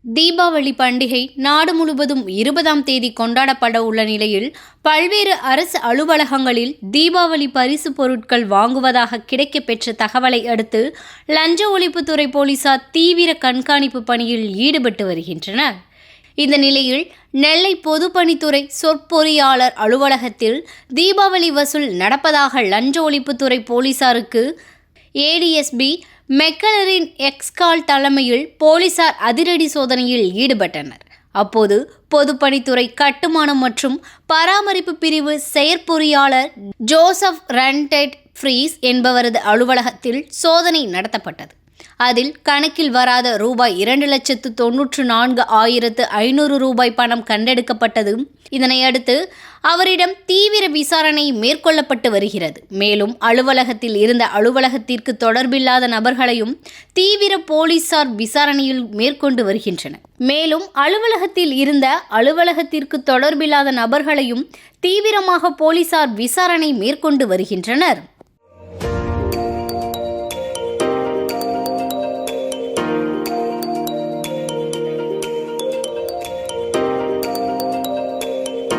தீபாவளி பண்டிகை நாடு முழுவதும் 20ஆம் தேதி கொண்டாடப்பட உள்ள நிலையில் பல்வேறு அரசு அலுவலகங்களில் தீபாவளி பரிசு பொருட்கள் வாங்குவதாக கிடைக்கப்பெற்ற தகவலை அடுத்து லஞ்ச ஒழிப்புத்துறை போலீசார் தீவிர கண்காணிப்பு பணியில் ஈடுபட்டு வருகின்றனர். இந்த நிலையில் நெல்லை பொதுப்பணித்துறை சொற்பொறியாளர் அலுவலகத்தில் தீபாவளி வசூல் நடப்பதாக லஞ்ச ஒழிப்புத்துறை போலீசாருக்கு ஏடிஎஸ்பி மெக்கலரின் எக்ஸ்கால் தலைமையில் போலீசார் அதிரடி சோதனையில் ஈடுபட்டனர். அப்போது பொதுப்பணித்துறை கட்டுமானம் மற்றும் பராமரிப்பு பிரிவு செயற்பொறியாளர் ஜோசப் ரன்டெட் ஃப்ரீஸ் என்பவரது அலுவலகத்தில் சோதனை நடத்தப்பட்டது. அதில் கணக்கில் வராத ரூபாய் 2,94,500 ரூபாய் பணம் கண்டெடுக்கப்பட்டது. இதனையடுத்து அவரிடம் தீவிர விசாரணை மேற்கொள்ளப்பட்டு வருகிறது. மேலும் அலுவலகத்தில் இருந்த அலுவலகத்திற்கு தொடர்பில்லாத நபர்களையும் தீவிர போலீசார் விசாரணையில் மேற்கொண்டு வருகின்றனர். மேலும் அலுவலகத்தில் இருந்த அலுவலகத்திற்கு தொடர்பில்லாத நபர்களையும் தீவிரமாக போலீசார் விசாரணை மேற்கொண்டு வருகின்றனர்.